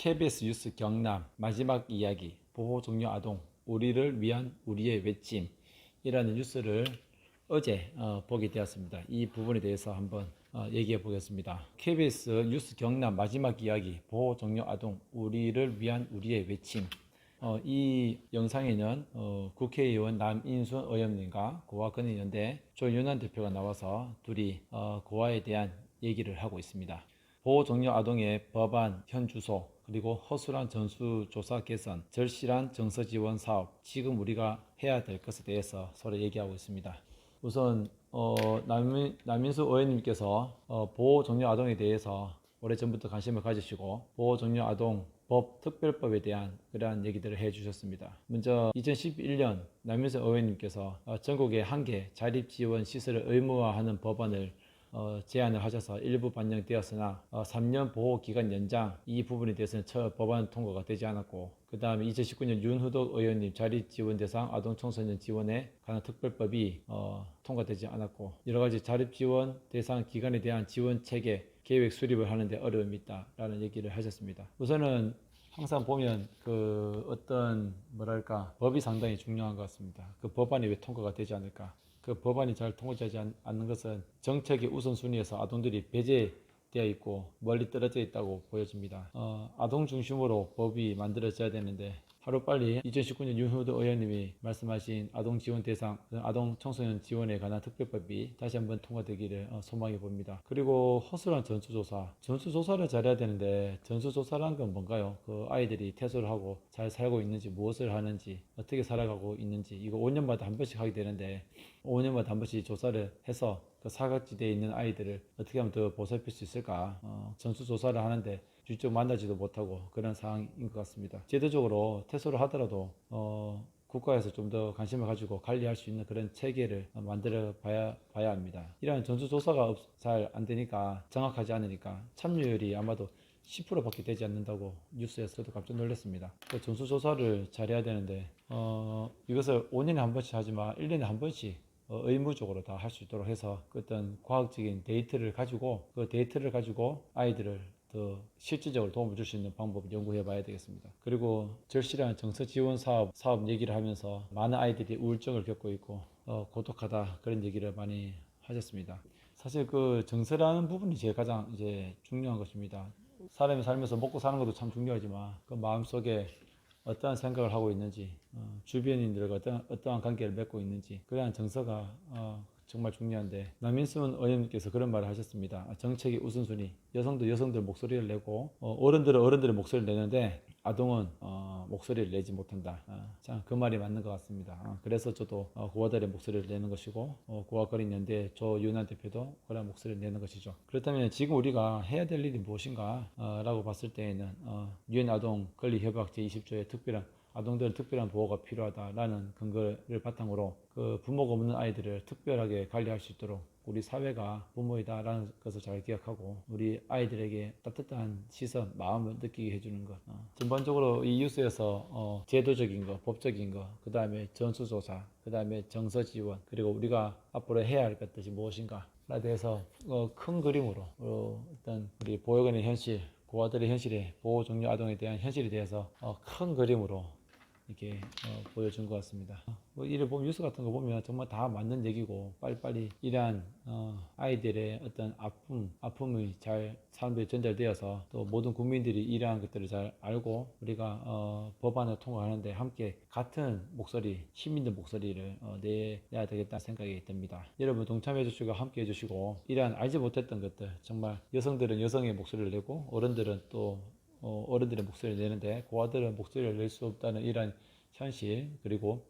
KBS 뉴스 경남 마지막 이야기 보호 종료 아동 우리를 위한 우리의 외침이라는 뉴스를 어제 보게 되었습니다. 이 부분에 대해서 한번 얘기해 보겠습니다. KBS 뉴스 경남 마지막 이야기 보호 종료 아동 우리를 위한 우리의 외침. 이 영상에는 국회의원 남인순 의원님과 고아 건의연대 조윤환 대표가 나와서 둘이 고아에 대한 얘기를 하고 있습니다. 보호 종료 아동의 법안 현 주소, 그리고 허술한 전수조사 개선, 절실한 정서 지원 사업, 지금 우리가 해야 될 것에 대해서 서로 얘기하고 있습니다. 우선 남인수 의원님께서 보호 종료 아동에 대해서 오래전부터 관심을 가지시고 보호 종료 아동 법 특별법에 대한 그러한 얘기들을 해주셨습니다. 먼저 2011년 남인수 의원님께서 전국에 1개 자립지원 시설을 의무화하는 법안을 제안을 하셔서 일부 반영되었으나 3년 보호기간 연장 이 부분에 대해서는 법안 통과가 되지 않았고, 그 다음에 2019년 윤후덕 의원님 자립지원 대상 아동청소년 지원에 관한 특별법이 통과되지 않았고, 여러가지 자립지원 대상 기관에 대한 지원체계 계획 수립을 하는데 어려움이 있다라는 얘기를 하셨습니다. 우선은 항상 보면 어떤 법이 상당히 중요한 것 같습니다. 그 법안이 왜 통과가 되지 않을까? 그 법안이 잘 통과되지 않는 것은 정책의 우선순위에서 아동들이 배제되어 있고 멀리 떨어져 있다고 보여집니다. 아동 중심으로 법이 만들어져야 되는데 하루빨리 2019년 윤호도 의원님이 말씀하신 아동 지원 대상, 아동 청소년 지원에 관한 특별법이 다시 한번 통과되기를 소망해 봅니다. 그리고 허술한 전수조사를 잘해야 되는데 전수조사란 건 뭔가요? 그 아이들이 퇴소를 하고 잘 살고 있는지, 무엇을 하는지, 어떻게 살아가고 있는지, 이거 5년마다 한 번씩 하게 되는데 5년마다 한 번씩 조사를 해서 그 사각지대에 있는 아이들을 어떻게 하면 더 보살필 수 있을까? 전수조사를 하는데 직접 만나지도 못하고 그런 상황인 것 같습니다. 제도적으로 퇴소를 하더라도 국가에서 좀 더 관심을 가지고 관리할 수 있는 그런 체계를 만들어 봐야 합니다. 이러한 전수조사가 잘 안 되니까, 정확하지 않으니까 참여율이 아마도 10%밖에 되지 않는다고 뉴스에서 저도 깜짝 놀랐습니다. 그 전수조사를 잘해야 되는데 이것을 5년에 한 번씩 하지만 1년에 한 번씩 의무적으로 다 할 수 있도록 해서 어떤 과학적인 데이터를 가지고 그 데이터를 가지고 아이들을 더 실질적으로 도움을 줄 수 있는 방법을 연구해 봐야 되겠습니다. 그리고 절실한 정서 지원 사업 얘기를 하면서 많은 아이들이 우울증을 겪고 있고 고독하다, 그런 얘기를 많이 하셨습니다. 사실 그 정서라는 부분이 제일 가장 이제 중요한 것입니다. 사람이 살면서 먹고 사는 것도 참 중요하지만 그 마음속에 어떠한 생각을 하고 있는지, 주변인들과 어떠한 관계를 맺고 있는지, 그러한 정서가 정말 중요한데, 남인순 의원님께서 그런 말을 하셨습니다. 정책의 우선순위, 여성들 목소리를 내고 어른들은 어른들의 목소리를 내는데 아동은 목소리를 내지 못한다. 참 그 말이 맞는 것 같습니다. 그래서 저도 고아들의 목소리를 내는 것이고 고아거린연대 조윤환 대표도 그런 목소리를 내는 것이죠. 그렇다면 지금 우리가 해야 될 일이 무엇인가 라고 봤을 때에는 유엔 아동 권리 협약 제20조의 아동들은 특별한 보호가 필요하다라는 근거를 바탕으로 그 부모가 없는 아이들을 특별하게 관리할 수 있도록 우리 사회가 부모이다라는 것을 잘 기억하고 우리 아이들에게 따뜻한 시선, 마음을 느끼게 해주는 것. 전반적으로 이 뉴스에서 제도적인 거, 법적인 거, 그 다음에 전수조사, 그 다음에 정서 지원, 그리고 우리가 앞으로 해야 할 것들이 무엇인가에 대해서 큰 그림으로 일단 우리 보육원의 현실, 고아들의 현실에, 보호 종료 아동에 대한 현실에 대해서 큰 그림으로 이렇게 보여준 것 같습니다. 이를 보면 뉴스 같은 거 보면 정말 다 맞는 얘기고 빨리빨리 이러한 아이들의 어떤 아픔이 잘 사람들이 전달되어서 또 모든 국민들이 이러한 것들을 잘 알고 우리가 법안을 통과하는데 함께 같은 목소리, 힘 있는 목소리를 내야 되겠다는 생각이 듭니다. 여러분 동참해 주시고 함께 해주시고, 이러한 알지 못했던 것들, 정말 여성들은 여성의 목소리를 내고 어른들은 또 어른들의 목소리를 내는데 고아들은 목소리를 낼 수 없다는 이런 현실, 그리고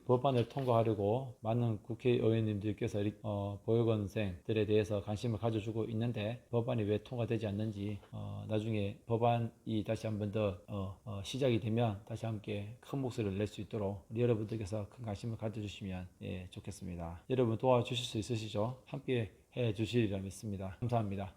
법안을 통과하려고 많은 국회의원님들께서 보육원생들에 대해서 관심을 가져주고 있는데 법안이 왜 통과되지 않는지, 나중에 법안이 다시 한번 더 시작이 되면 다시 함께 큰 목소리를 낼 수 있도록 우리 여러분들께서 큰 관심을 가져주시면 좋겠습니다. 여러분 도와주실 수 있으시죠? 함께 해주시리라 믿습니다. 감사합니다.